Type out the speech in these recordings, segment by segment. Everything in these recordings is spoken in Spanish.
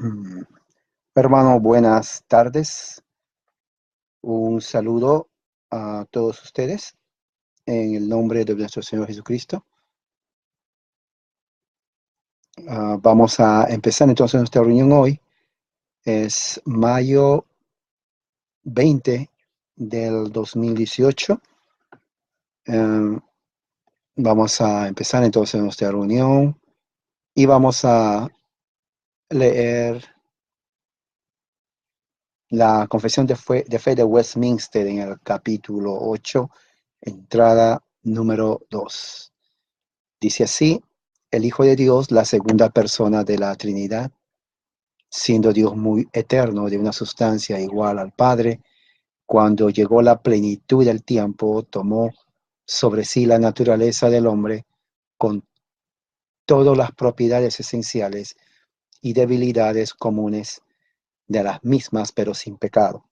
Mm. Hermano, buenas tardes. Un saludo a todos ustedes en el nombre de nuestro Señor Jesucristo. Vamos a empezar entonces nuestra reunión hoy. Es mayo 20 del 2018. Eh, Vamos a empezar entonces nuestra reunión y vamos a leer la Confesión de Fe de Westminster en el capítulo 8, entrada número 2. Dice así: el Hijo de Dios, la segunda persona de la Trinidad, siendo Dios muy eterno, de una sustancia igual al Padre, cuando llegó la plenitud del tiempo, tomó sobre sí la naturaleza del hombre con todas las propiedades esenciales y debilidades comunes de las mismas, pero sin pecado,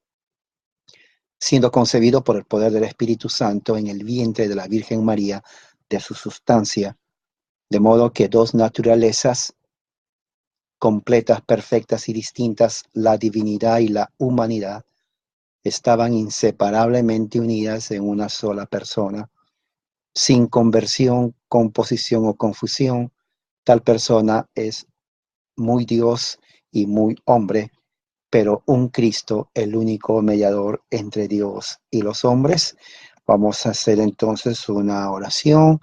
siendo concebido por el poder del Espíritu Santo en el vientre de la Virgen María, de su sustancia, de modo que dos naturalezas completas, perfectas y distintas, la divinidad y la humanidad, estaban inseparablemente unidas en una sola persona, sin conversión, composición o confusión. Tal persona es muy Dios y muy hombre, pero un Cristo, el único mediador entre Dios y los hombres. Vamos a hacer entonces una oración.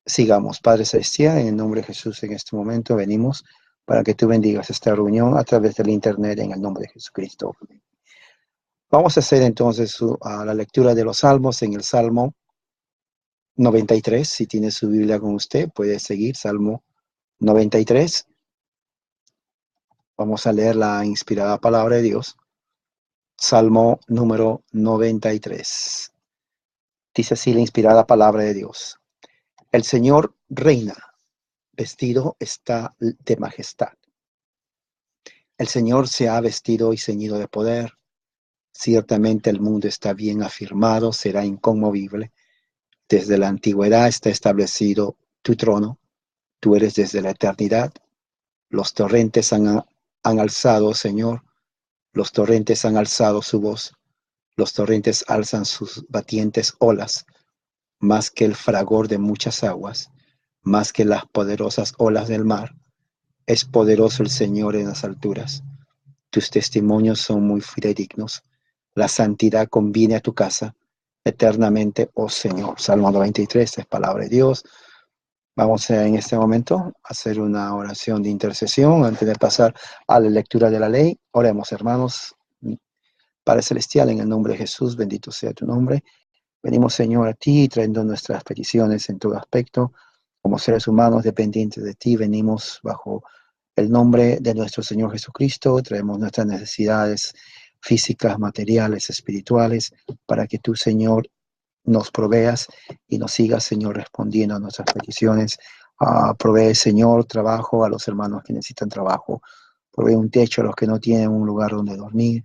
Sigamos. Padre Celestial, en el nombre de Jesús, en este momento venimos para que tú bendigas esta reunión a través del internet en el nombre de Jesucristo. Vamos a hacer entonces la lectura de los salmos en el Salmo 93. Si tiene su Biblia con usted, puede seguir Salmo 93. Vamos a leer la inspirada palabra de Dios. Salmo número 93. Dice así la inspirada palabra de Dios: el Señor reina, vestido está de majestad. El Señor se ha vestido y ceñido de poder. Ciertamente el mundo está bien afirmado, será inconmovible. Desde la antigüedad está establecido tu trono. Tú eres desde la eternidad. Los torrentes han alzado, Señor. Los torrentes han alzado su voz. Los torrentes alzan sus batientes olas, más que el fragor de muchas aguas, más que las poderosas olas del mar. Es poderoso el Señor en las alturas. Tus testimonios son muy fidedignos. La santidad conviene a tu casa eternamente, oh Señor. Salmo 93 es palabra de Dios. Vamos en este momento a hacer una oración de intercesión antes de pasar a la lectura de la ley. Oremos, hermanos. Padre Celestial, en el nombre de Jesús, bendito sea tu nombre. Venimos, Señor, a ti, trayendo nuestras peticiones en todo aspecto. Como seres humanos dependientes de ti, venimos bajo el nombre de nuestro Señor Jesucristo. Traemos nuestras necesidades físicas, materiales, espirituales, para que tú, Señor, nos proveas y nos sigas, Señor, respondiendo a nuestras peticiones. Provee, Señor, trabajo a los hermanos que necesitan trabajo. Provee un techo a los que no tienen un lugar donde dormir.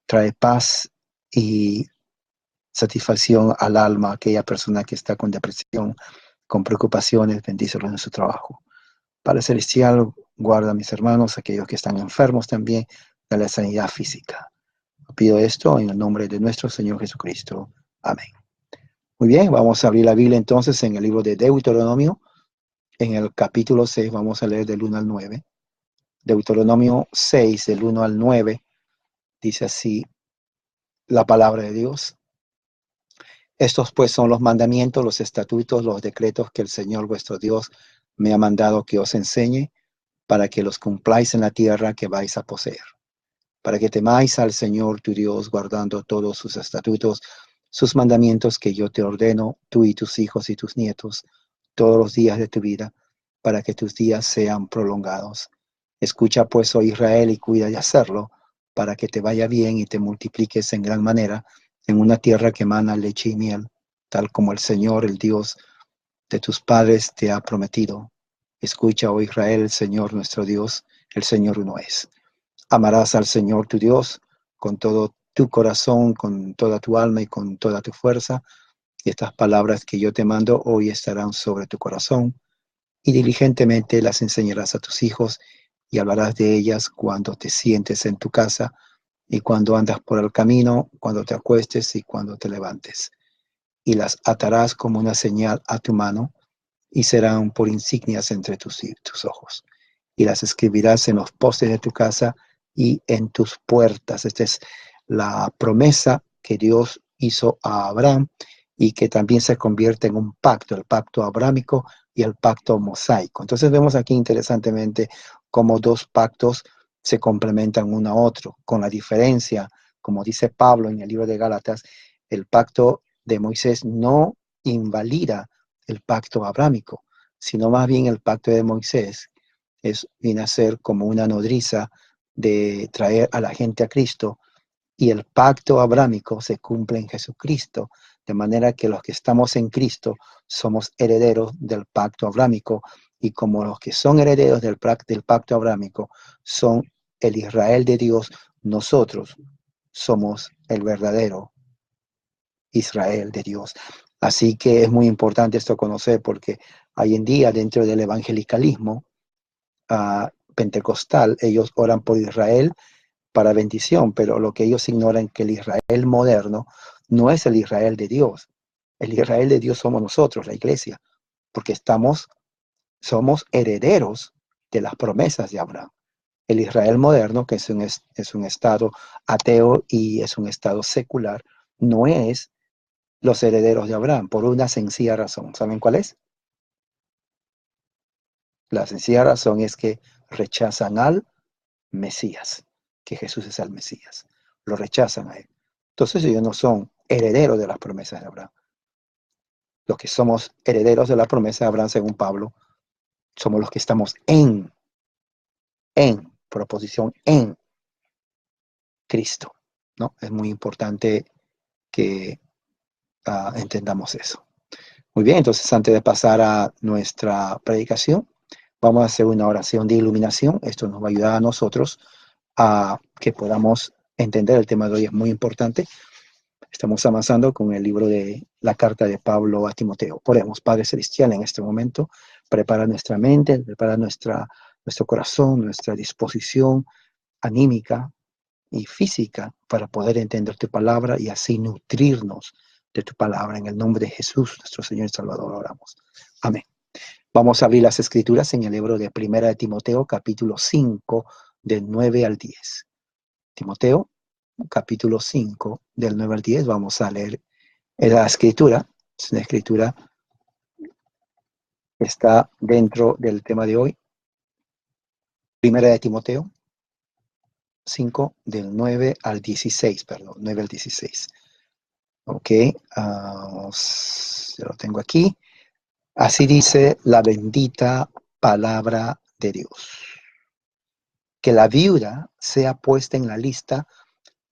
Trae paz y satisfacción al alma, aquella persona que está con depresión, con preocupaciones, bendícelo en su trabajo. Padre Celestial, guarda a mis hermanos, aquellos que están enfermos también, de la sanidad física. Pido esto en el nombre de nuestro Señor Jesucristo. Amén. Muy bien, vamos a abrir la Biblia entonces en el libro de Deuteronomio, en el capítulo 6, vamos a leer del 1 al 9. Deuteronomio 6, del 1 al 9, dice así la palabra de Dios. Estos pues son los mandamientos, los estatutos, los decretos que el Señor vuestro Dios me ha mandado que os enseñe, para que los cumpláis en la tierra que vais a poseer, para que temáis al Señor tu Dios, guardando todos sus estatutos, sus mandamientos que yo te ordeno, tú y tus hijos y tus nietos, todos los días de tu vida, para que tus días sean prolongados. Escucha pues, oh Israel, y cuida de hacerlo, para que te vaya bien y te multipliques en gran manera en una tierra que emana leche y miel, tal como el Señor, el Dios de tus padres, te ha prometido. Escucha, oh Israel, el Señor nuestro Dios, el Señor uno es. Amarás al Señor tu Dios con todo tu corazón, con toda tu alma y con toda tu fuerza. Y estas palabras que yo te mando hoy estarán sobre tu corazón, y diligentemente las enseñarás a tus hijos, y hablarás de ellas cuando te sientes en tu casa y cuando andas por el camino, cuando te acuestes y cuando te levantes. Y las atarás como una señal a tu mano y serán por insignias entre tus ojos. Y las escribirás en los postes de tu casa y en tus puertas. Esta es la promesa que Dios hizo a Abraham y que también se convierte en un pacto, el pacto abrámico y el pacto mosaico. Entonces vemos aquí interesantemente cómo dos pactos se complementan uno a otro, con la diferencia, como dice Pablo en el libro de Gálatas, el pacto de Moisés no invalida el pacto abrámico, sino más bien el pacto de Moisés viene a ser como una nodriza de traer a la gente a Cristo, y el pacto abrámico se cumple en Jesucristo, de manera que los que estamos en Cristo somos herederos del pacto abrámico, y como los que son herederos del pacto abrámico son el Israel de Dios, nosotros somos el verdadero Israel de Dios. Así que es muy importante esto conocer, porque hoy en día dentro del evangelicalismo pentecostal, ellos oran por Israel para bendición, pero lo que ellos ignoran es que el Israel moderno no es el Israel de Dios. El Israel de Dios somos nosotros, la iglesia, porque somos herederos de las promesas de Abraham. El Israel moderno, que es un estado ateo y es un estado secular, no es los herederos de Abraham, por una sencilla razón. ¿Saben cuál es? La sencilla razón es que rechazan al Mesías, que Jesús es el Mesías. Lo rechazan a él. Entonces ellos no son herederos de las promesas de Abraham. Los que somos herederos de la promesa de Abraham, según Pablo, somos los que estamos proposición, en Cristo, ¿no? Es muy importante que entendamos eso. Muy bien, entonces antes de pasar a nuestra predicación, vamos a hacer una oración de iluminación. Esto nos va a ayudar a nosotros a que podamos entender el tema de hoy. Es muy importante. Estamos avanzando con el libro de la carta de Pablo a Timoteo. Oremos, Padre Celestial, en este momento, prepara nuestra mente, prepara nuestro corazón, nuestra disposición anímica y física para poder entender tu palabra y así nutrirnos de tu palabra. En el nombre de Jesús, nuestro Señor y Salvador, oramos. Amén. Vamos a abrir las escrituras en el libro de Primera de Timoteo, capítulo 5, del 9 al 10. Timoteo, capítulo 5, del 9 al 10, vamos a leer la escritura. Es una escritura que está dentro del tema de hoy. Primera de Timoteo 5, del 9 al 16, perdón, 9 al 16. Ok, ya lo tengo aquí. Así dice la bendita palabra de Dios. Que la viuda sea puesta en la lista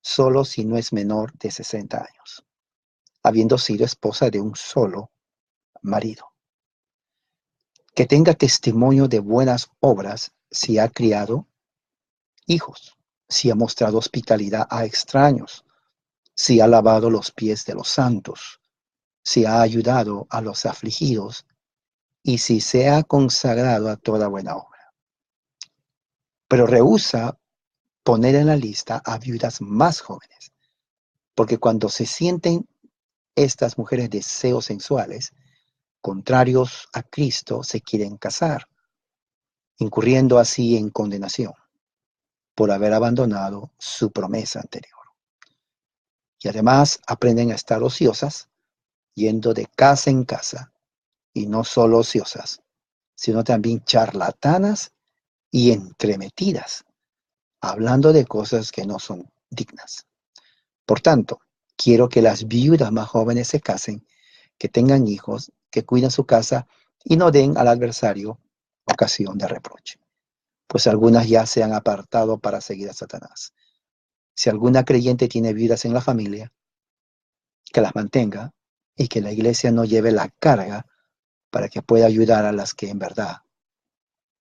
solo si no es menor de 60 años, habiendo sido esposa de un solo marido. Que tenga testimonio de buenas obras si ha criado hijos, si ha mostrado hospitalidad a extraños, si ha lavado los pies de los santos, si ha ayudado a los afligidos y si se ha consagrado a toda buena obra. Pero rehúsa poner en la lista a viudas más jóvenes, porque cuando se sienten estas mujeres deseos sensuales, contrarios a Cristo, se quieren casar, incurriendo así en condenación por haber abandonado su promesa anterior. Y además aprenden a estar ociosas, yendo de casa en casa, y no solo ociosas, sino también charlatanas y entremetidas, hablando de cosas que no son dignas. Por tanto, quiero que las viudas más jóvenes se casen, que tengan hijos, que cuiden su casa y no den al adversario ocasión de reproche, pues algunas ya se han apartado para seguir a Satanás. Si alguna creyente tiene viudas en la familia, que las mantenga y que la iglesia no lleve la carga para que pueda ayudar a las que en verdad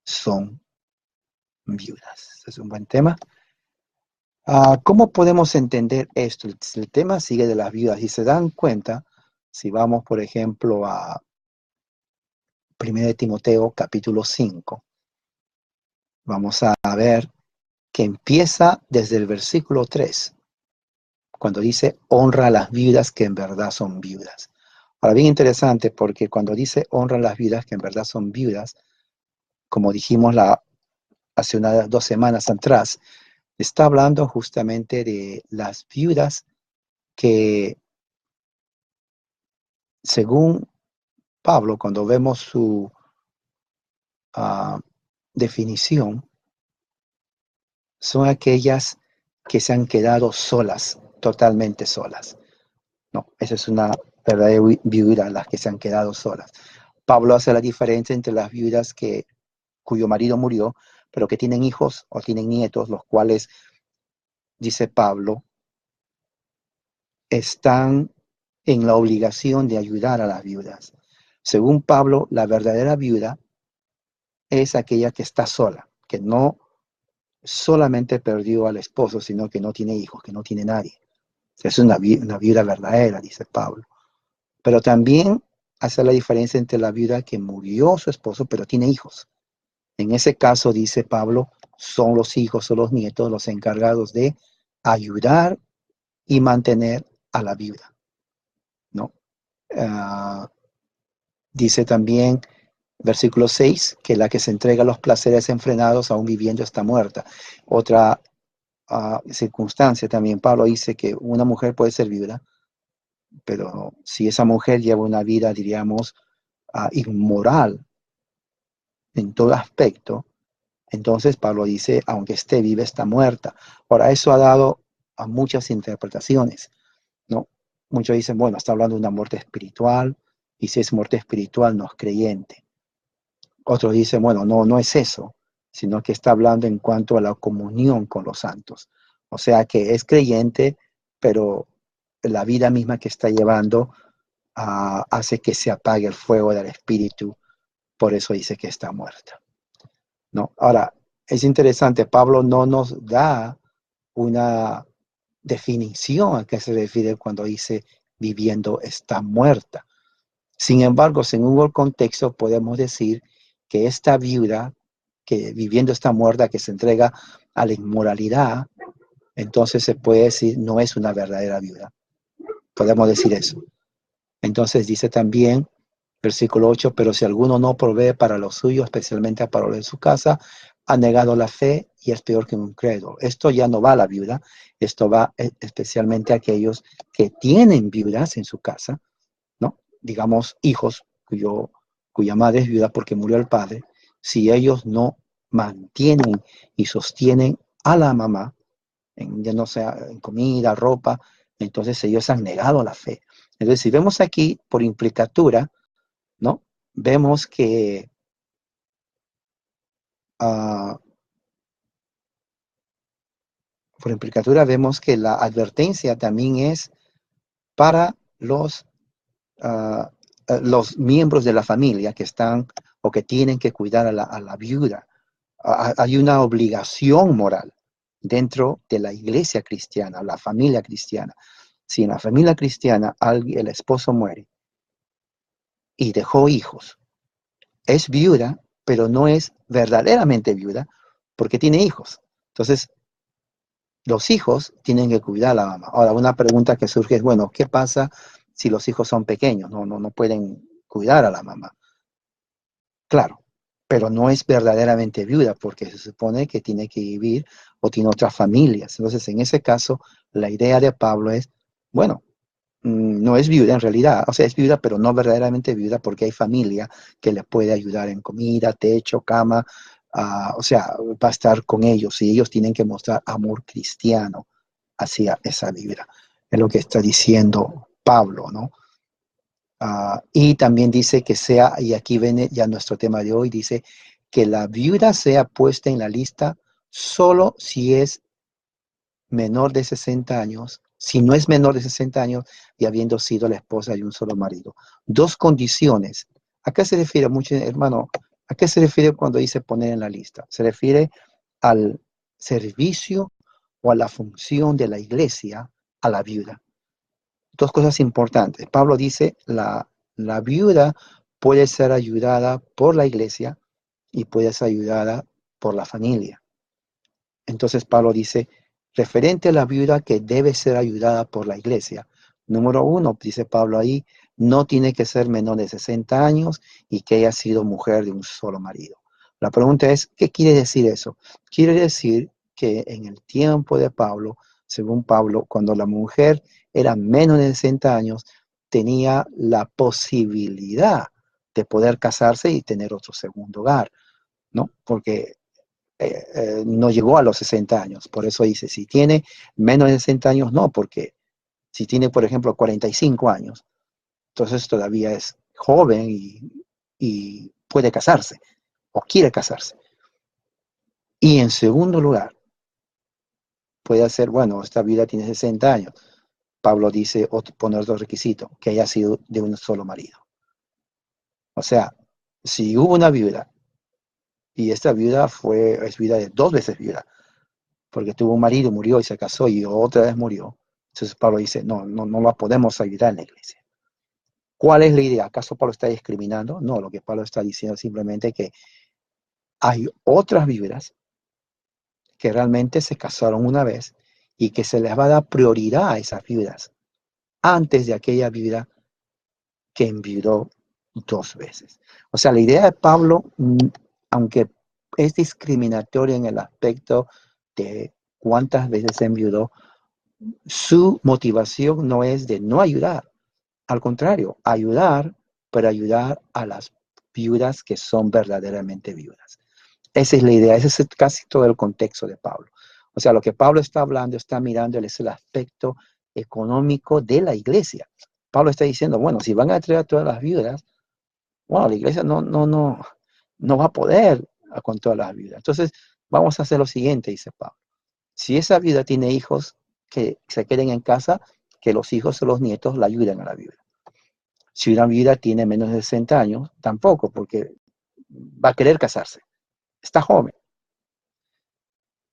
son viudas. Es un buen tema. ¿Cómo podemos entender esto? El tema sigue de las viudas y se dan cuenta, si vamos, por ejemplo, a 1 Timoteo capítulo 5, Vamos a ver que empieza desde el versículo 3, cuando dice honra a las viudas que en verdad son viudas. Ahora, bien interesante, porque cuando dice honra a las viudas que en verdad son viudas, como dijimos hace unas 2 semanas atrás, está hablando justamente de las viudas que, según Pablo, cuando vemos su definición, son aquellas que se han quedado solas, totalmente solas. No, esa es una verdadera viuda, las que se han quedado solas. Pablo hace la diferencia entre las viudas cuyo marido murió, pero que tienen hijos o tienen nietos, los cuales, dice Pablo, están en la obligación de ayudar a las viudas. Según Pablo, la verdadera viuda es aquella que está sola, que no solamente perdió al esposo, sino que no tiene hijos, que no tiene nadie. Es una viuda verdadera, dice Pablo. Pero también hace la diferencia entre la viuda que murió su esposo, pero tiene hijos. En ese caso, dice Pablo, son los hijos o los nietos los encargados de ayudar y mantener a la viuda, ¿no? Dice también, versículo 6, que la que se entrega a los placeres enfrenados, aún viviendo, está muerta. Otra circunstancia también, Pablo dice que una mujer puede ser viuda, pero si esa mujer lleva una vida, diríamos, inmoral en todo aspecto, entonces Pablo dice, aunque esté viva, está muerta. Ahora, eso ha dado a muchas interpretaciones, ¿no? Muchos dicen, bueno, está hablando de una muerte espiritual, y si es muerte espiritual, no es creyente. Otros dicen, bueno, no es eso, sino que está hablando en cuanto a la comunión con los santos. O sea que es creyente, pero la vida misma que está llevando hace que se apague el fuego del espíritu, por eso dice que está muerta, ¿no? Ahora, es interesante, Pablo no nos da una definición a qué se refiere cuando dice viviendo está muerta. Sin embargo, según el contexto, podemos decir que esta viuda que viviendo está muerta, que se entrega a la inmoralidad, entonces se puede decir no es una verdadera viuda. Podemos decir eso. Entonces dice también, versículo 8, pero si alguno no provee para lo suyo, especialmente para lo de su casa, ha negado la fe y es peor que un incrédulo. Esto ya no va a la viuda, esto va especialmente a aquellos que tienen viudas en su casa, ¿no? Digamos, hijos cuya madre es viuda porque murió el padre. Si ellos no mantienen y sostienen a la mamá, ya no sea en comida, ropa, entonces ellos han negado la fe. Entonces, si vemos aquí por implicatura, ¿no? Vemos que uh, por implicatura vemos que la advertencia también es para los miembros de la familia que están o que tienen que cuidar a la viuda. Hay una obligación moral dentro de la iglesia cristiana, la familia cristiana. Si en la familia cristiana el esposo muere y dejó hijos, es viuda, pero no es verdaderamente viuda porque tiene hijos. Entonces, los hijos tienen que cuidar a la mamá. Ahora, una pregunta que surge es, bueno, ¿qué pasa si los hijos son pequeños? No pueden cuidar a la mamá. Claro, pero no es verdaderamente viuda porque se supone que tiene que vivir o tiene otras familias. Entonces, en ese caso, la idea de Pablo es, bueno, no es viuda en realidad, o sea, es viuda, pero no verdaderamente viuda porque hay familia que le puede ayudar en comida, techo, cama, o sea, va a estar con ellos y ellos tienen que mostrar amor cristiano hacia esa viuda. Es lo que está diciendo Pablo, ¿no? Y también dice que sea, y aquí viene ya nuestro tema de hoy, dice que la viuda sea puesta en la lista solo si es menor de 60 años, si no es menor de 60 años y habiendo sido la esposa de un solo marido. Dos condiciones. ¿A qué se refiere, mucho, hermano? ¿A qué se refiere cuando dice poner en la lista? Se refiere al servicio o a la función de la iglesia a la viuda. Dos cosas importantes. Pablo dice, la viuda puede ser ayudada por la iglesia y puede ser ayudada por la familia. Entonces Pablo dice, referente a la viuda que debe ser ayudada por la iglesia. Número 1, dice Pablo ahí, no tiene que ser menor de 60 años y que haya sido mujer de un solo marido. La pregunta es, ¿qué quiere decir eso? Quiere decir que en el tiempo de Pablo, según Pablo, cuando la mujer era menos de 60 años, tenía la posibilidad de poder casarse y tener otro segundo hogar, ¿no? Porque no llegó a los 60 años. Por eso dice, si tiene menos de 60 años, no, porque si tiene, por ejemplo, 45 años, entonces todavía es joven y puede casarse o quiere casarse. Y en segundo lugar, puede hacer, bueno, esta vida tiene 60 años. Pablo dice, poner otro requisito, que haya sido de un solo marido. O sea, si hubo una viuda y esta viuda es viuda de 2 veces viuda, porque tuvo un marido, murió y se casó y otra vez murió. Entonces Pablo dice, no la podemos ayudar en la iglesia. ¿Cuál es la idea? ¿Acaso Pablo está discriminando? No, lo que Pablo está diciendo es simplemente que hay otras viudas que realmente se casaron una vez y que se les va a dar prioridad a esas viudas antes de aquella viuda que enviudó 2 veces. O sea, la idea de Pablo, aunque es discriminatoria en el aspecto de cuántas veces enviudó, su motivación no es de no ayudar, al contrario, ayudar, pero ayudar a las viudas que son verdaderamente viudas. Esa es la idea, ese es casi todo el contexto de Pablo. O sea, lo que Pablo está hablando, está mirando es el aspecto económico de la iglesia. Pablo está diciendo, bueno, si van a traer a todas las viudas, bueno, la iglesia no va a poder con todas las viudas. Entonces, vamos a hacer lo siguiente, dice Pablo. Si esa viuda tiene hijos, que se queden en casa, que los hijos o los nietos la ayuden a la viuda. Si una viuda tiene menos de 60 años, tampoco, porque va a querer casarse. Está joven.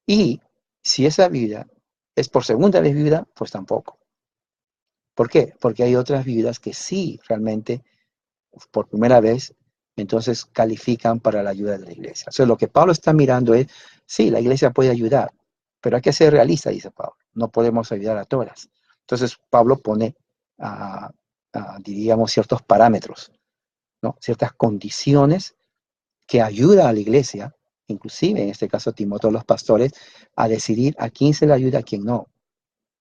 Y si esa viuda es por segunda vez viuda, pues tampoco. ¿Por qué? Porque hay otras viudas que sí realmente por primera vez, entonces califican para la ayuda de la iglesia. O sea, lo que Pablo está mirando es, sí, la iglesia puede ayudar, pero hay que ser realista, dice Pablo. No podemos ayudar a todas. Entonces Pablo pone, diríamos, ciertos parámetros, ¿no? Ciertas condiciones que ayuda a la iglesia, inclusive en este caso Timoteo, los pastores, a decidir a quién se le ayuda, a quién no.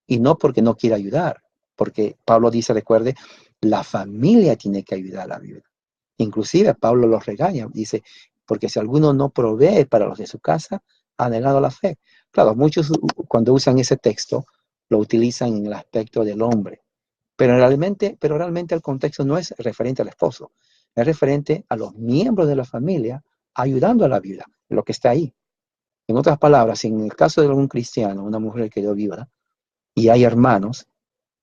Y no porque no quiera ayudar, porque Pablo dice, recuerde, la familia tiene que ayudar a la viuda. Inclusive Pablo los regaña, dice, porque si alguno no provee para los de su casa, ha negado la fe. Claro, muchos cuando usan ese texto lo utilizan en el aspecto del hombre, pero realmente el contexto no es referente al esposo, es referente a los miembros de la familia ayudando a la viuda, lo que está ahí. En otras palabras, si en el caso de algún cristiano, una mujer que quedó viuda, y hay hermanos,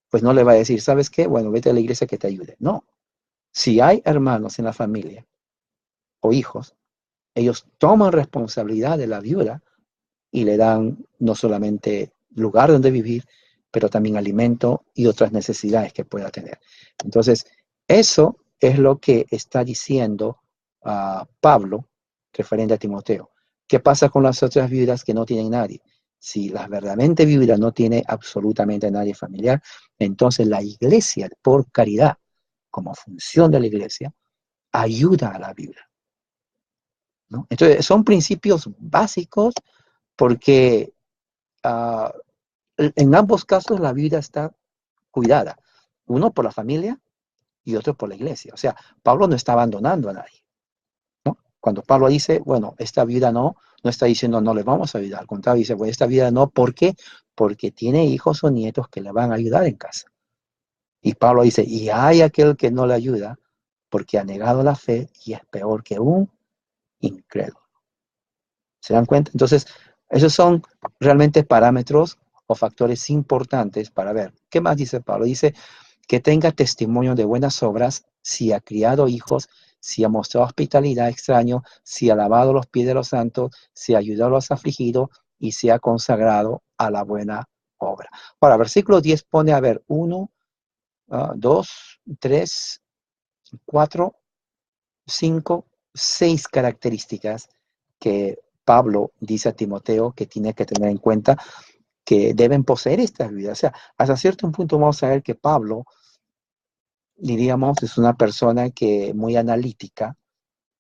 pues no le va a decir, ¿sabes qué? Bueno, vete a la iglesia que te ayude. No, si hay hermanos en la familia o hijos, ellos toman responsabilidad de la viuda y le dan no solamente lugar donde vivir, pero también alimento y otras necesidades que pueda tener. Entonces, eso es lo que está diciendo Pablo referente a Timoteo. ¿Qué pasa con las otras viudas que no tienen nadie? Si la verdaderamente viuda no tiene absolutamente nadie familiar, entonces la iglesia, por caridad, como función de la iglesia, ayuda a la viuda, ¿no? Entonces, son principios básicos porque uh, en ambos casos la viuda está cuidada, uno por la familia y otro por la iglesia. O sea, Pablo no está abandonando a nadie, ¿no? Cuando Pablo dice, bueno, esta viuda no está diciendo no le vamos a ayudar, al contrario, dice, bueno, esta viuda no, ¿por qué? Porque tiene hijos o nietos que le van a ayudar en casa. Y Pablo dice, y hay aquel que no le ayuda porque ha negado la fe y es peor que un incrédulo. ¿Se dan cuenta? Entonces, esos son realmente parámetros o factores importantes para ver. ¿Qué más dice Pablo? Dice que tenga testimonio de buenas obras, si ha criado hijos, si ha mostrado hospitalidad a extraños, si ha lavado los pies de los santos, si ha ayudado a los afligidos y se ha consagrado a la buena obra. Ahora, versículo 10 pone, a ver, 1, 2, 3, 4, 5, 6 características que Pablo dice a Timoteo que tiene que tener en cuenta que deben poseer estas vidas. O sea, hasta cierto punto vamos a ver que Pablo, diríamos, es una persona que muy analítica.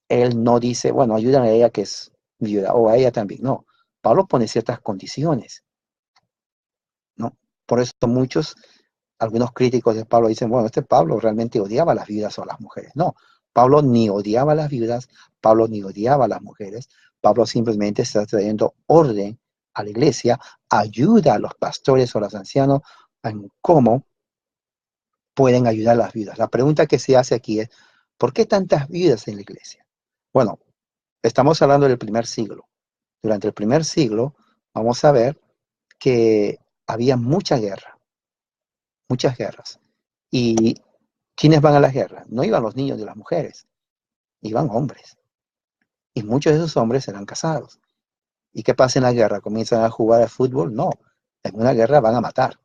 Él no dice, bueno, ayúdame a ella que es viuda, o a ella también. No, Pablo pone ciertas condiciones, ¿no? Por eso algunos críticos de Pablo dicen, bueno, este Pablo realmente odiaba a las viudas o a las mujeres. No, Pablo ni odiaba a las viudas, Pablo ni odiaba a las mujeres. Pablo simplemente está trayendo orden a la iglesia, ayuda a los pastores o a los ancianos en cómo pueden ayudar a las viudas. La pregunta que se hace aquí es, ¿por qué tantas viudas en la iglesia? Bueno, estamos hablando del primer siglo. Durante el primer siglo, vamos a ver que había muchas guerras. ¿Y quiénes van a las guerras? No iban los niños de las mujeres, iban hombres. Y muchos de esos hombres eran casados. ¿Y qué pasa en la guerra? ¿Comienzan a jugar al fútbol? No, en una guerra van a matar.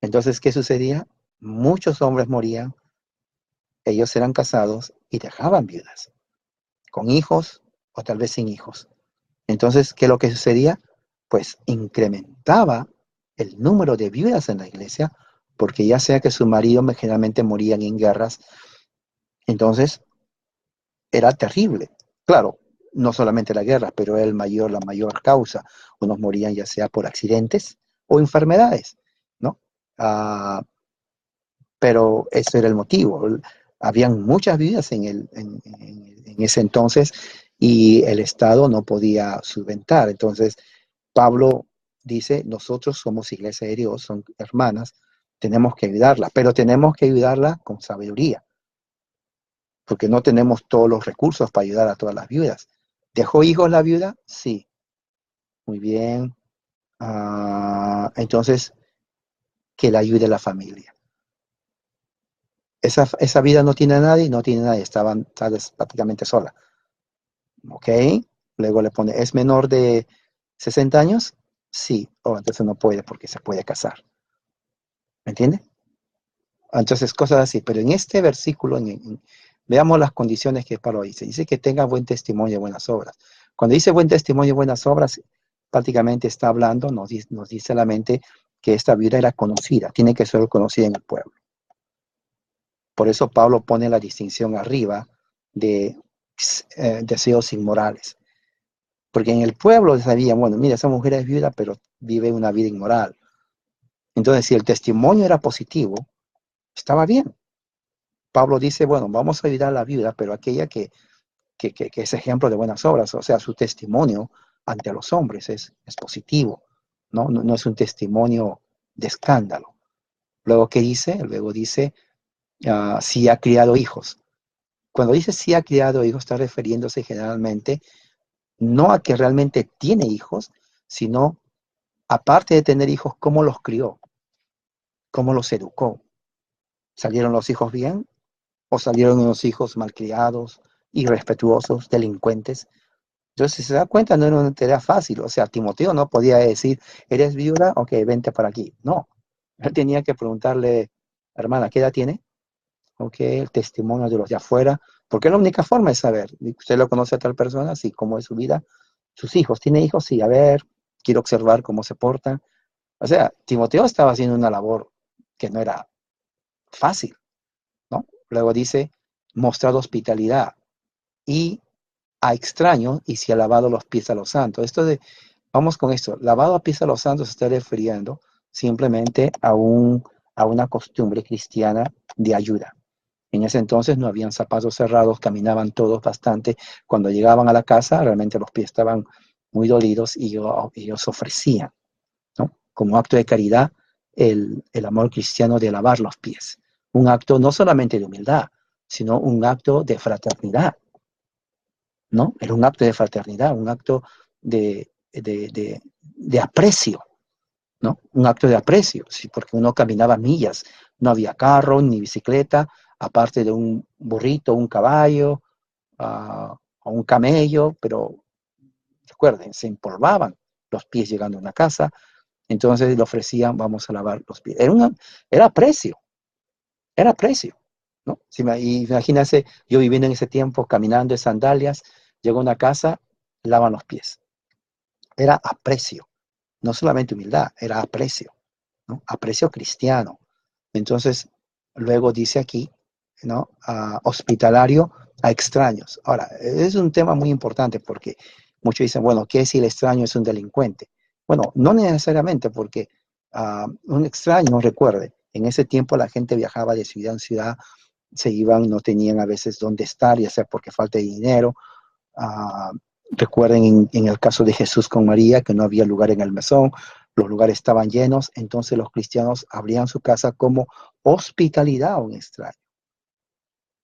Entonces, ¿qué sucedía? Muchos hombres morían, ellos eran casados y dejaban viudas, con hijos o tal vez sin hijos. Entonces, ¿qué es lo que sucedía? Pues incrementaba el número de viudas en la iglesia, porque ya sea que su marido generalmente morían en guerras, entonces era terrible. Claro, no solamente la guerra, pero era la mayor causa. Unos morían ya sea por accidentes o enfermedades, ¿no? Ah, pero ese era el motivo. Habían muchas vidas en ese entonces y el Estado no podía subventar. Entonces, Pablo dice, nosotros somos iglesia de Dios, son hermanas, tenemos que ayudarla, pero tenemos que ayudarla con sabiduría, porque no tenemos todos los recursos para ayudar a todas las viudas. ¿Dejó hijos la viuda? Sí, muy bien. Entonces, que la ayude la familia. Esa vida no tiene a nadie, no tiene a nadie, está prácticamente sola. ¿Ok? Luego le pone, ¿es menor de 60 años? Sí. Entonces no puede porque se puede casar. ¿Me entiende? Entonces, cosas así. Pero en este versículo, veamos las condiciones que Pablo dice. Dice que tenga buen testimonio y buenas obras. Cuando dice buen testimonio y buenas obras, prácticamente está hablando, nos dice la mente que esta viuda era conocida, tiene que ser conocida en el pueblo. Por eso Pablo pone la distinción arriba de deseos inmorales. Porque en el pueblo sabían, bueno, mira, esa mujer es viuda, pero vive una vida inmoral. Entonces, si el testimonio era positivo, estaba bien. Pablo dice, bueno, vamos a ayudar a la viuda, pero aquella que es ejemplo de buenas obras, o sea, su testimonio ante los hombres es positivo, no es un testimonio de escándalo. Luego, ¿qué dice? Luego dice, si ha criado hijos. Cuando dice si ha criado hijos, está refiriéndose generalmente no a que realmente tiene hijos, sino, aparte de tener hijos, cómo los crió, cómo los educó. ¿Salieron los hijos bien o salieron unos hijos malcriados, irrespetuosos, delincuentes? Entonces, si se da cuenta, no era una tarea fácil. O sea, Timoteo no podía decir, ¿eres viuda? Ok, vente para aquí. No, él tenía que preguntarle, hermana, ¿qué edad tiene? Ok, el testimonio de los de afuera, porque es la única forma de saber. ¿Usted lo conoce a tal persona? Sí, ¿cómo es su vida? ¿Sus hijos? ¿Tiene hijos? Sí, a ver, quiero observar cómo se portan. O sea, Timoteo estaba haciendo una labor que no era fácil, ¿no? Luego dice, mostrado hospitalidad y a extraños y si ha lavado los pies a los santos. Vamos con esto, lavado a pies a los santos se está refiriendo simplemente a una costumbre cristiana de ayuda. En ese entonces no habían zapatos cerrados, caminaban todos bastante. Cuando llegaban a la casa, realmente los pies estaban muy dolidos y ellos ofrecían, ¿no? Como acto de caridad, el amor cristiano de lavar los pies. Un acto no solamente de humildad, sino un acto de fraternidad, ¿no? Era un acto de fraternidad, un acto de aprecio, ¿no? Un acto de aprecio, sí, porque uno caminaba millas, no había carro ni bicicleta, aparte de un burrito, un caballo, o un camello, pero recuerden, se empolvaban los pies llegando a una casa, entonces le ofrecían, vamos a lavar los pies. Era precio, era precio, ¿no? Si imagínense, yo viviendo en ese tiempo, caminando en sandalias, llego a una casa lavan los pies. Era aprecio, no solamente humildad, era aprecio, ¿no? Aprecio cristiano. Entonces, luego dice aquí, ¿no? Hospitalario a extraños. Ahora, es un tema muy importante porque muchos dicen, bueno, ¿qué si el extraño es un delincuente? Bueno, no necesariamente porque un extraño, recuerde, en ese tiempo la gente viajaba de ciudad en ciudad, se iban, no tenían a veces dónde estar, ya sea porque falta de dinero. Uh, Recuerden en el caso de Jesús con María, que no había lugar en el mesón, los lugares estaban llenos, entonces los cristianos abrían su casa como hospitalidad a un extraño.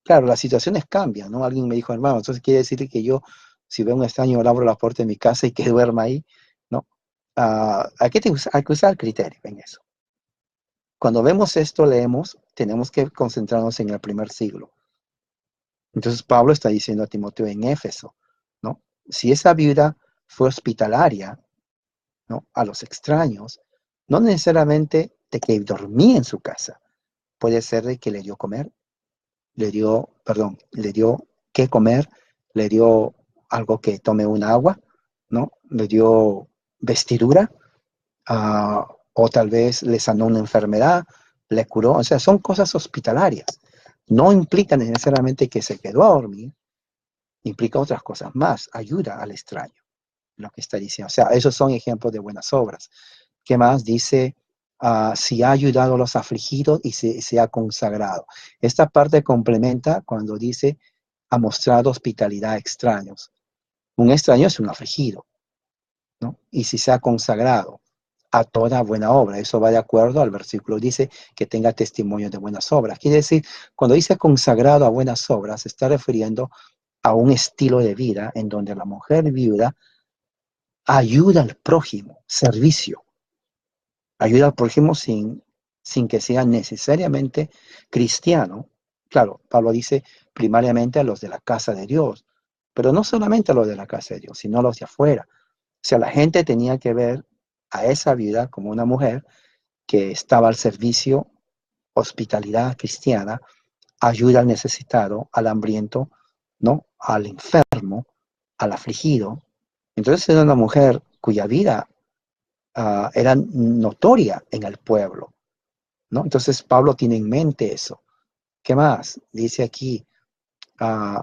Claro, las situaciones cambian, ¿no? Alguien me dijo, hermano, entonces quiere decir que yo, si veo un extraño, le abro la puerta de mi casa y que duerma ahí, ¿no? Hay que usar criterio en eso. Cuando vemos esto, leemos, tenemos que concentrarnos en el primer siglo. Entonces Pablo está diciendo a Timoteo en Éfeso, ¿no? Si esa viuda fue hospitalaria, ¿no? A los extraños, no necesariamente de que dormía en su casa, puede ser de que le dio comer, le dio qué comer, le dio algo que tome un agua, ¿no? Le dio vestidura, o tal vez le sanó una enfermedad, le curó, o sea, son cosas hospitalarias. No implica necesariamente que se quedó a dormir, implica otras cosas más, ayuda al extraño, lo que está diciendo. O sea, esos son ejemplos de buenas obras. ¿Qué más? Dice, si ha ayudado a los afligidos y se ha consagrado. Esta parte complementa cuando dice, ha mostrado hospitalidad a extraños. Un extraño es un afligido, ¿no? Y si se ha consagrado a toda buena obra, eso va de acuerdo al versículo, dice que tenga testimonio de buenas obras. Quiere decir, cuando dice consagrado a buenas obras, se está refiriendo a un estilo de vida en donde la mujer viuda ayuda al prójimo, servicio, ayuda al prójimo sin que sea necesariamente cristiano. Claro, Pablo dice primariamente a los de la casa de Dios, pero no solamente a los de la casa de Dios, sino a los de afuera. O sea, la gente tenía que ver a esa viuda como una mujer que estaba al servicio, hospitalidad cristiana, ayuda al necesitado, al hambriento, ¿no? Al enfermo, al afligido. Entonces era una mujer cuya vida era notoria en el pueblo, ¿no? Entonces Pablo tiene en mente eso. ¿Qué más? Dice aquí, uh,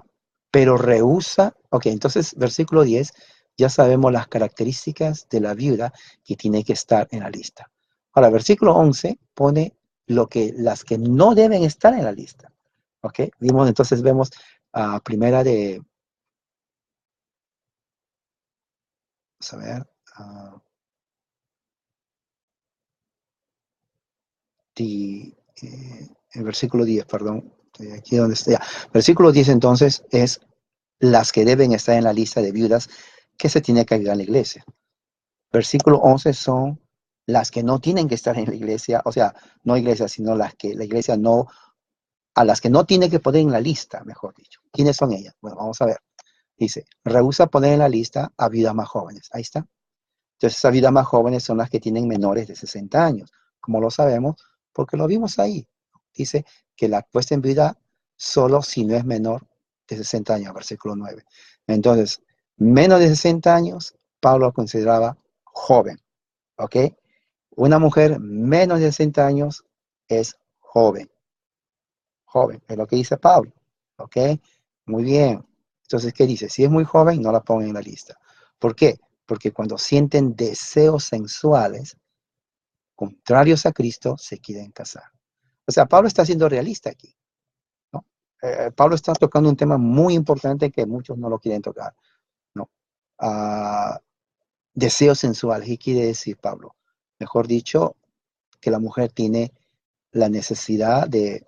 pero rehúsa, ok, entonces versículo 10, ya sabemos las características de la viuda que tiene que estar en la lista. Ahora, versículo 11 pone las que no deben estar en la lista. Ok, entonces vemos primera de, vamos a ver, el versículo 10, perdón, aquí donde está, ya. Versículo 10 entonces es las que deben estar en la lista de viudas que se tiene que ayudar en la iglesia. Versículo 11 son las que no tienen que estar en la iglesia, o sea, no iglesia, sino las que la iglesia no, a las que no tiene que poner en la lista, mejor dicho. ¿Quiénes son ellas? Bueno, vamos a ver. Dice, rehúsa poner en la lista a viudas más jóvenes. Ahí está. Entonces, esas viudas más jóvenes son las que tienen menores de 60 años. Como lo sabemos, porque lo vimos ahí. Dice que la puesta en viuda solo si no es menor de 60 años, versículo 9. Entonces, menos de 60 años, Pablo consideraba joven. ¿Ok? Una mujer menos de 60 años es joven. Joven, es lo que dice Pablo. ¿Ok? Muy bien. Entonces, ¿qué dice? Si es muy joven, no la pongan en la lista. ¿Por qué? Porque cuando sienten deseos sensuales contrarios a Cristo, se quieren casar. O sea, Pablo está siendo realista aquí, ¿no? Pablo está tocando un tema muy importante que muchos no lo quieren tocar, ¿no? Deseos sensuales. ¿Qué quiere decir Pablo? Mejor dicho, que la mujer tiene la necesidad de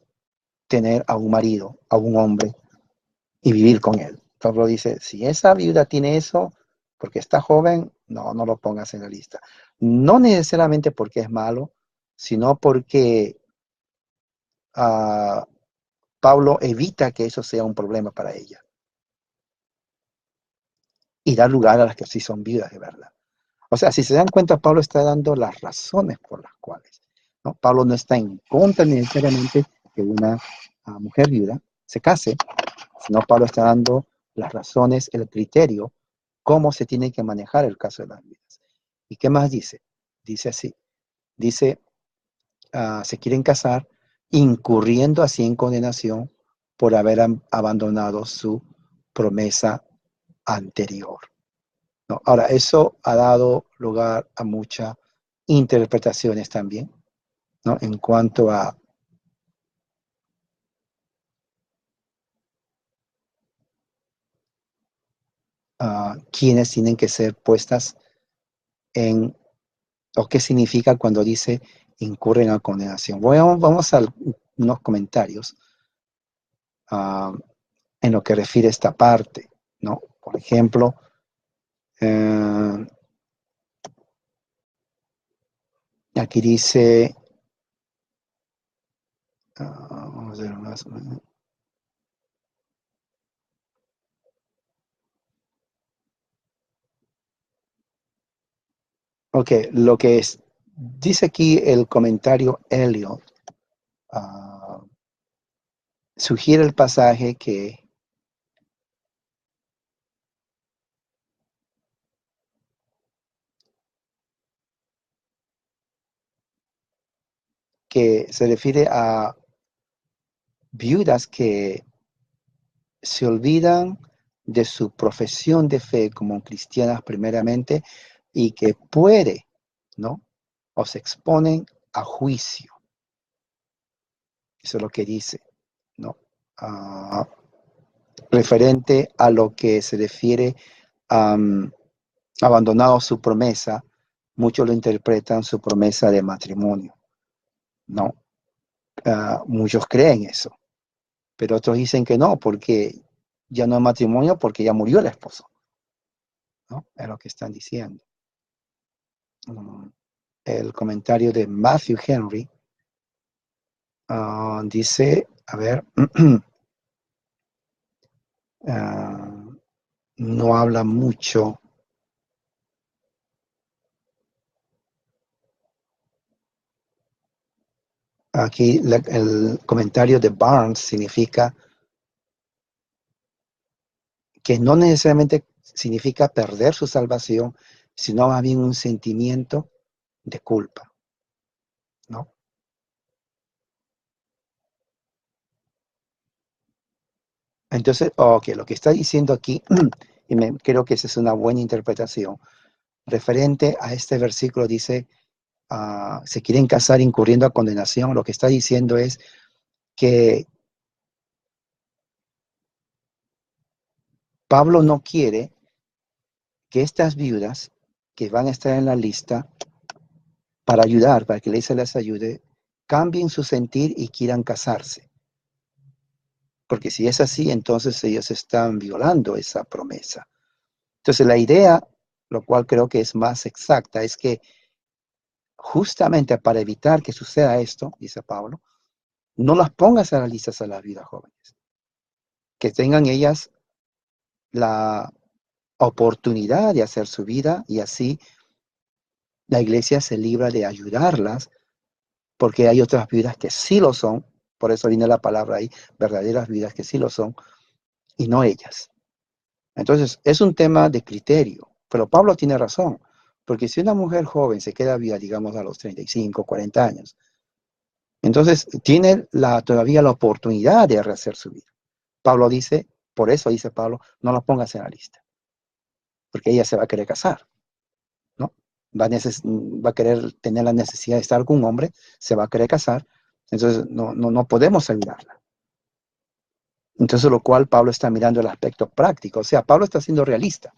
tener a un marido, a un hombre, y vivir con él. Pablo dice, si esa viuda tiene eso, porque está joven, no lo pongas en la lista. No necesariamente porque es malo, sino porque Pablo evita que eso sea un problema para ella. Y da lugar a las que sí son viudas de verdad. O sea, si se dan cuenta, Pablo está dando las razones por las cuales, ¿no? Pablo no está en contra necesariamente que una mujer viuda se case, sino Pablo está dando las razones, el criterio cómo se tiene que manejar el caso de las viudas. ¿Y qué más dice? Dice así, dice, se quieren casar incurriendo así en condenación por haber abandonado su promesa anterior, ¿no? Ahora, eso ha dado lugar a muchas interpretaciones también, ¿no? En cuanto a quiénes tienen que ser puestas en, o qué significa cuando dice incurren a condenación. Bueno, vamos a unos comentarios uh, en lo que refiere a esta parte, ¿no? Por ejemplo, aquí dice, vamos a ver más. Ok, lo que es, dice aquí el comentario Elliot, sugiere el pasaje que se refiere a viudas que se olvidan de su profesión de fe como cristianas primeramente y que puede, ¿no? O se exponen a juicio. Eso es lo que dice, ¿no? Referente a lo que se refiere a abandonado su promesa, muchos lo interpretan su promesa de matrimonio, ¿no? Muchos creen eso, pero otros dicen que no, porque ya no es matrimonio, porque ya murió el esposo, ¿no? Es lo que están diciendo. El comentario de Matthew Henry dice, a ver, no habla mucho. Aquí el comentario de Barnes significa que no necesariamente significa perder su salvación, sino más bien un sentimiento de culpa, ¿no? Entonces, ok, lo que está diciendo aquí, y creo que esa es una buena interpretación, referente a este versículo dice, se quieren casar incurriendo a condenación, lo que está diciendo es que Pablo no quiere que estas viudas que van a estar en la lista para ayudar, para que la iglesia les ayude, cambien su sentir y quieran casarse. Porque si es así, entonces ellos están violando esa promesa. Entonces la idea, lo cual creo que es más exacta, es que justamente para evitar que suceda esto, dice Pablo, no las pongas a las listas a las vidas jóvenes. Que tengan ellas la oportunidad de hacer su vida y así la iglesia se libra de ayudarlas, porque hay otras vidas que sí lo son, por eso viene la palabra ahí, verdaderas vidas que sí lo son, y no ellas. Entonces, es un tema de criterio, pero Pablo tiene razón, porque si una mujer joven se queda viva, digamos, a los 35, 40 años, entonces tiene todavía la oportunidad de rehacer su vida. Pablo dice, por eso dice Pablo, no la pongas en la lista, porque ella se va a querer casar, ¿no? Va a querer tener la necesidad de estar con un hombre, se va a querer casar, entonces no podemos ayudarla. Entonces, lo cual Pablo está mirando el aspecto práctico, o sea, Pablo está siendo realista,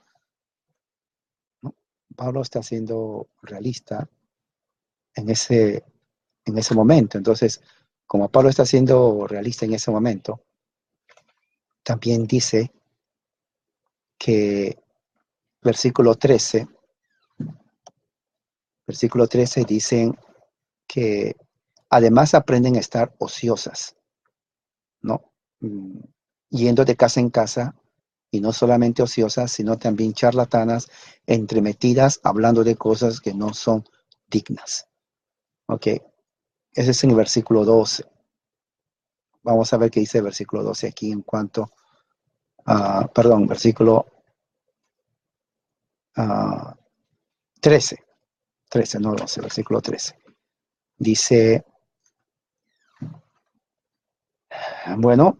¿no? Pablo está siendo realista en ese momento. Entonces, como Pablo está siendo realista en ese momento, también dice que versículo 13, dicen que además aprenden a estar ociosas, ¿no? Yendo de casa en casa, y no solamente ociosas, sino también charlatanas, entremetidas, hablando de cosas que no son dignas. ¿Ok? Ese es en el versículo 12. Vamos a ver qué dice el versículo 12 aquí en cuanto a, perdón, versículo ah, 13, 13, no 12, versículo 13. Dice, bueno,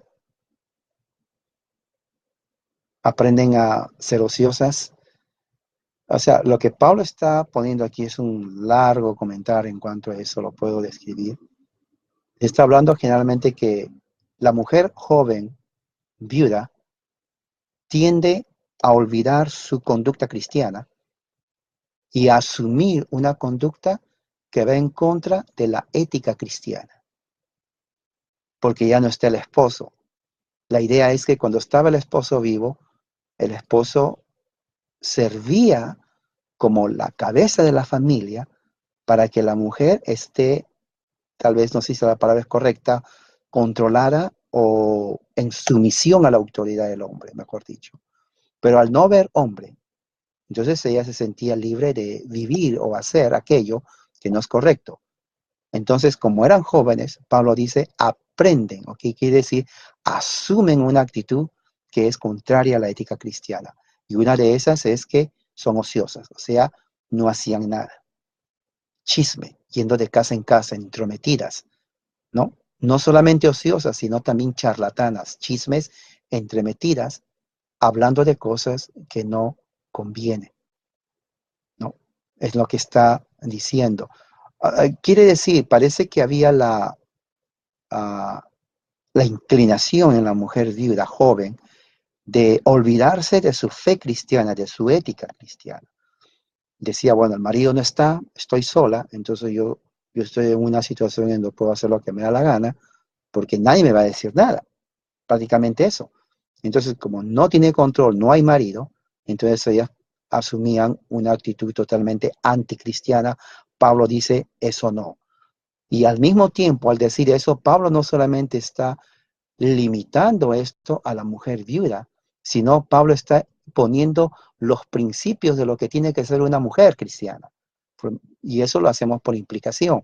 aprenden a ser ociosas. O sea, lo que Pablo está poniendo aquí es un largo comentario en cuanto a eso, lo puedo describir. Está hablando generalmente que la mujer joven, viuda, tiende a olvidar su conducta cristiana y a asumir una conducta que va en contra de la ética cristiana, porque ya no está el esposo. La idea es que cuando estaba el esposo vivo, el esposo servía como la cabeza de la familia para que la mujer esté, tal vez no sé si la palabra es correcta, controlada o en sumisión a la autoridad del hombre, mejor dicho. Pero al no ver hombre, entonces ella se sentía libre de vivir o hacer aquello que no es correcto. Entonces, como eran jóvenes, Pablo dice, aprenden, ¿ok? Quiere decir, asumen una actitud que es contraria a la ética cristiana. Y una de esas es que son ociosas, o sea, no hacían nada. Chisme, yendo de casa en casa, entrometidas, ¿no? No solamente ociosas, sino también charlatanas, chismes entremetidas, hablando de cosas que no convienen, ¿no? Es lo que está diciendo. Quiere decir, parece que había uh, la inclinación en la mujer viuda joven de olvidarse de su fe cristiana, de su ética cristiana. Decía, bueno, el marido no está, estoy sola, entonces yo estoy en una situación en donde puedo hacer lo que me da la gana, porque nadie me va a decir nada, prácticamente eso. Entonces, como no tiene control, no hay marido, entonces ellas asumían una actitud totalmente anticristiana. Pablo dice, eso no. Y al mismo tiempo, al decir eso, Pablo no solamente está limitando esto a la mujer viuda, sino Pablo está poniendo los principios de lo que tiene que ser una mujer cristiana. Y eso lo hacemos por implicación.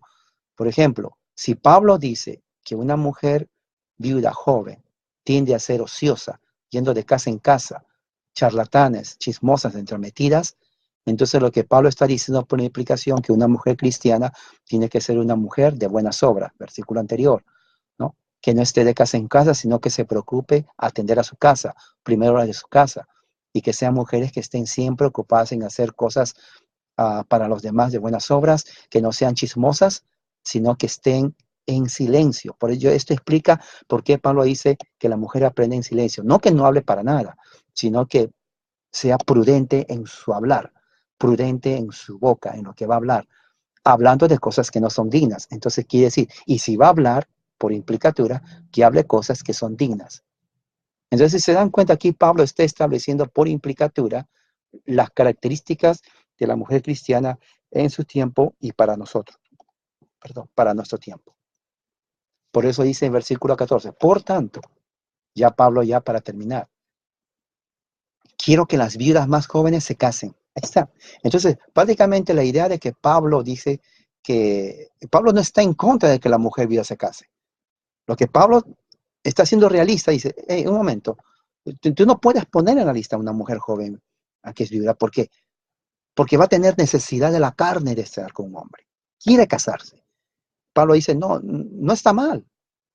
Por ejemplo, si Pablo dice que una mujer viuda joven tiende a ser ociosa, yendo de casa en casa, charlatanes, chismosas, entrometidas, entonces lo que Pablo está diciendo por implicación que una mujer cristiana tiene que ser una mujer de buenas obras, versículo anterior, ¿no? Que no esté de casa en casa, sino que se preocupe atender a su casa, primero la de su casa, y que sean mujeres que estén siempre ocupadas en hacer cosas para los demás de buenas obras, que no sean chismosas, sino que estén en silencio. Por ello, esto explica por qué Pablo dice que la mujer aprende en silencio. No que no hable para nada, sino que sea prudente en su hablar, prudente en su boca, en lo que va a hablar, hablando de cosas que no son dignas. Entonces quiere decir, y si va a hablar, por implicatura, que hable cosas que son dignas. Entonces, si se dan cuenta, aquí Pablo está estableciendo por implicatura las características de la mujer cristiana en su tiempo y para nosotros, perdón, para nuestro tiempo. Por eso dice en versículo 14, por tanto, ya Pablo, ya para terminar, quiero que las viudas más jóvenes se casen. Ahí está. Entonces, prácticamente la idea de que Pablo dice que Pablo no está en contra de que la mujer viuda se case. Lo que Pablo está siendo realista, dice, hey, un momento, tú no puedes poner en la lista a una mujer joven a que es viuda, ¿por qué? Porque va a tener necesidad de la carne de estar con un hombre. Quiere casarse. Pablo dice, no, no está mal.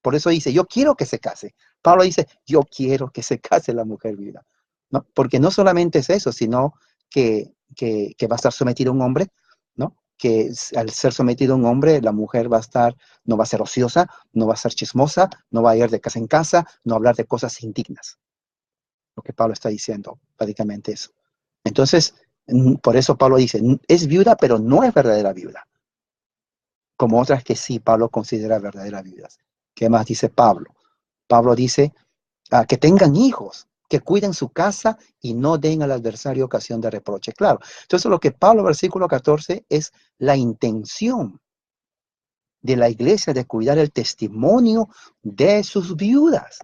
Por eso dice, yo quiero que se case. Pablo dice, yo quiero que se case la mujer viuda. ¿No? Porque no solamente es eso, sino que va a estar sometido a un hombre, ¿no? Que al ser sometido a un hombre, la mujer va a estar, no va a ser ociosa, no va a ser chismosa, no va a ir de casa en casa, no hablar de cosas indignas. Lo que Pablo está diciendo, prácticamente eso. Entonces, por eso Pablo dice, es viuda, pero no es verdadera viuda. Como otras que sí Pablo considera verdaderas viudas. ¿Qué más dice Pablo? Pablo dice que tengan hijos, que cuiden su casa y no den al adversario ocasión de reproche. Claro, entonces lo que Pablo, versículo 14, es la intención de la iglesia de cuidar el testimonio de sus viudas.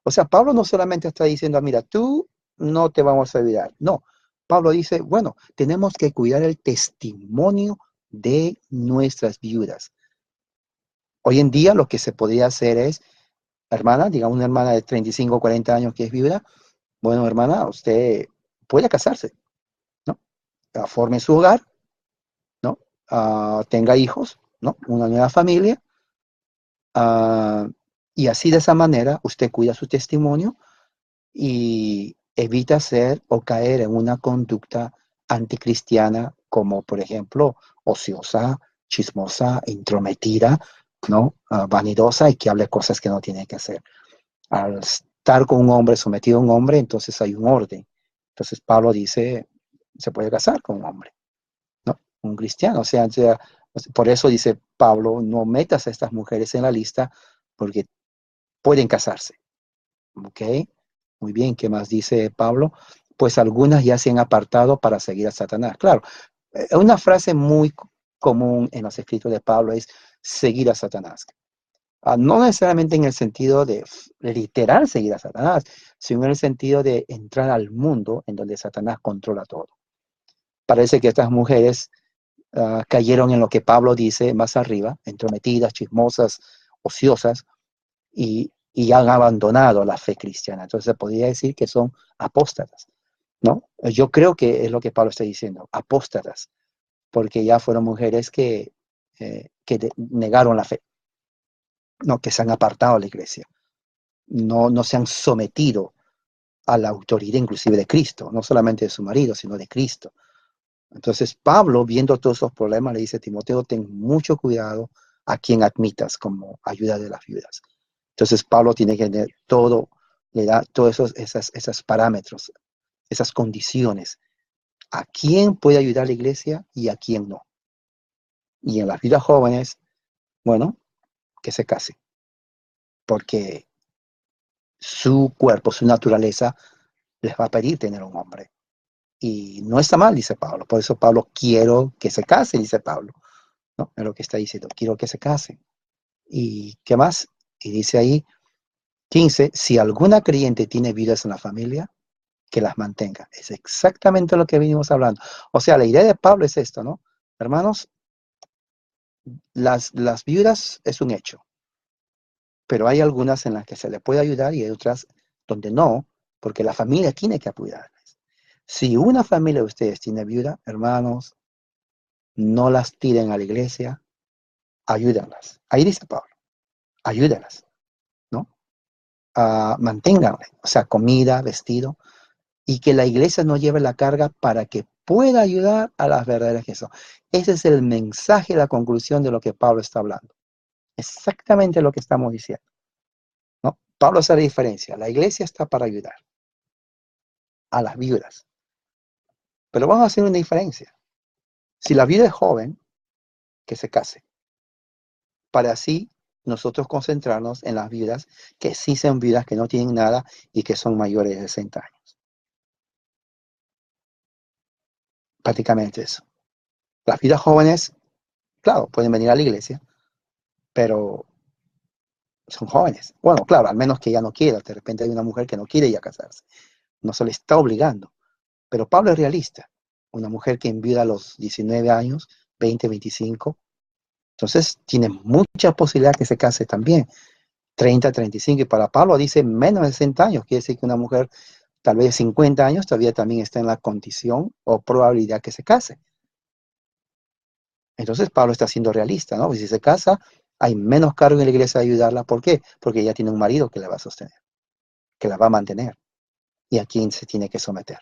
O sea, Pablo no solamente está diciendo, mira, tú no te vamos a olvidar. No, Pablo dice, bueno, tenemos que cuidar el testimonio de nuestras viudas. Hoy en día lo que se podría hacer es, hermana, digamos una hermana de 35 o 40 años que es viuda, bueno, hermana, usted puede casarse, ¿no? forme su hogar, ¿no? Tenga hijos, ¿no? Una nueva familia, ah, y así de esa manera usted cuida su testimonio y evita ser o caer en una conducta anticristiana como, por ejemplo, ociosa, chismosa, intrometida, ¿no? Vanidosa y que hable cosas que no tiene que hacer. Al estar con un hombre, sometido a un hombre, entonces hay un orden. Entonces Pablo dice, se puede casar con un hombre, ¿no? Un cristiano. O sea, por eso dice Pablo, no metas a estas mujeres en la lista porque pueden casarse. ¿Ok? Muy bien, ¿qué más dice Pablo? Pues algunas ya se han apartado para seguir a Satanás. Claro, una frase muy común en los escritos de Pablo es seguir a Satanás. No necesariamente en el sentido de literal seguir a Satanás, sino en el sentido de entrar al mundo en donde Satanás controla todo. Parece que estas mujeres cayeron en lo que Pablo dice más arriba, entrometidas, chismosas, ociosas, y han abandonado la fe cristiana. Entonces se podría decir que son apóstatas, ¿no? Yo creo que es lo que Pablo está diciendo, apóstatas, porque ya fueron mujeres que negaron la fe, ¿no? Que se han apartado de la iglesia, no se han sometido a la autoridad inclusive de Cristo, no solamente de su marido, sino de Cristo. Entonces Pablo, viendo todos esos problemas, le dice a Timoteo, ten mucho cuidado a quien admitas como ayuda de las viudas. Entonces Pablo tiene que tener todo, le da todos esos parámetros, esas condiciones, a quién puede ayudar a la iglesia y a quién no. Y en las vidas jóvenes, bueno, que se case, porque su cuerpo, su naturaleza, les va a pedir tener un hombre. Y no está mal, dice Pablo. Por eso Pablo, quiero que se case, dice Pablo. ¿No? Es lo que está diciendo, quiero que se casen. ¿Y qué más? Y dice ahí, 15, si alguna creyente tiene viudas en la familia, que las mantenga. Es exactamente lo que venimos hablando. O sea, la idea de Pablo es esto, ¿no? Hermanos, las viudas es un hecho, pero hay algunas en las que se le puede ayudar y hay otras donde no, porque la familia tiene que apoyarles. Si una familia de ustedes tiene viuda, hermanos, no las tiren a la iglesia, ayúdenlas. Ahí dice Pablo, ayúdenlas, ¿no? Manténganle, o sea, comida, vestido, y que la iglesia no lleve la carga para que pueda ayudar a las verdaderas que son. Ese es el mensaje, la conclusión de lo que Pablo está hablando. Exactamente lo que estamos diciendo, ¿no? Pablo hace la diferencia. La iglesia está para ayudar a las viudas, pero vamos a hacer una diferencia. Si la viuda es joven, que se case, para así nosotros concentrarnos en las viudas que sí son viudas que no tienen nada y que son mayores de 60 años. Prácticamente eso. Las viudas jóvenes, claro, pueden venir a la iglesia, pero son jóvenes. Bueno, claro, al menos que ella no quiera. De repente hay una mujer que no quiere ya casarse. No se le está obligando. Pero Pablo es realista. Una mujer que enviuda a los 19 años, 20, 25, entonces tiene mucha posibilidad que se case también. 30, 35. Y para Pablo dice menos de 60 años. Quiere decir que una mujer tal vez de 50 años todavía también está en la condición o probabilidad que se case. Entonces Pablo está siendo realista, ¿no? Pues si se casa, hay menos cargo en la iglesia de ayudarla. ¿Por qué? Porque ella tiene un marido que la va a sostener, que la va a mantener y a quien se tiene que someter.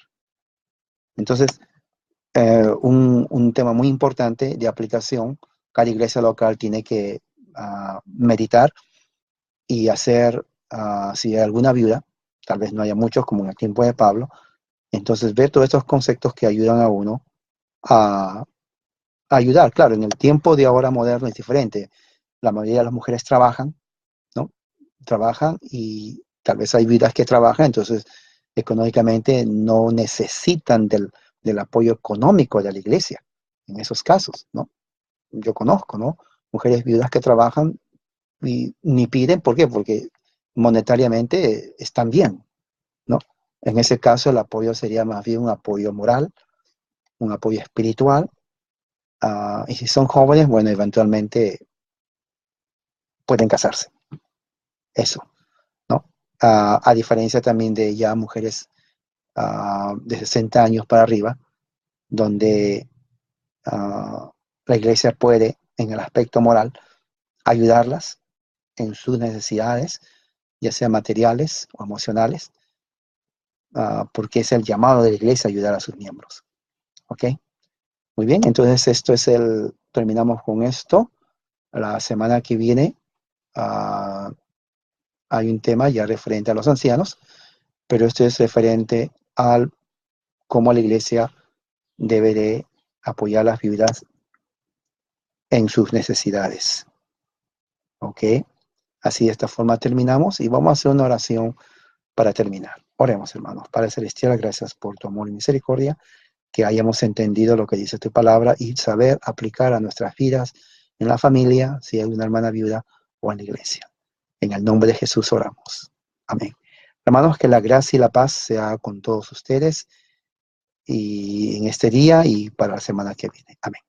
Entonces, un tema muy importante de aplicación, cada iglesia local tiene que meditar y hacer, si hay alguna viuda, tal vez no haya muchos como en el tiempo de Pablo, entonces ver todos estos conceptos que ayudan a uno a ayudar. Claro, en el tiempo de ahora moderno es diferente. La mayoría de las mujeres trabajan, ¿no? Trabajan y tal vez hay vidas que trabajan, entonces económicamente no necesitan del apoyo económico de la iglesia en esos casos, ¿no? Yo conozco, ¿no? Mujeres viudas que trabajan y ni piden, ¿por qué? Porque monetariamente están bien, ¿no? En ese caso el apoyo sería más bien un apoyo moral, un apoyo espiritual, y si son jóvenes, bueno, eventualmente pueden casarse, eso, ¿no? A diferencia también de ya mujeres de 60 años para arriba, donde la iglesia puede, en el aspecto moral, ayudarlas en sus necesidades, ya sean materiales o emocionales, porque es el llamado de la iglesia ayudar a sus miembros. ¿Ok? Muy bien, entonces terminamos con esto. La semana que viene hay un tema ya referente a los ancianos, pero esto es referente a cómo la iglesia debe de apoyar a las viudas en sus necesidades. ¿Ok? Así de esta forma terminamos y vamos a hacer una oración para terminar. Oremos, hermanos. Padre Celestial, gracias por tu amor y misericordia, que hayamos entendido lo que dice tu palabra y saber aplicar a nuestras vidas en la familia, si hay una hermana viuda o en la iglesia. En el nombre de Jesús oramos. Amén. Hermanos, que la gracia y la paz sea con todos ustedes y en este día y para la semana que viene. Amén.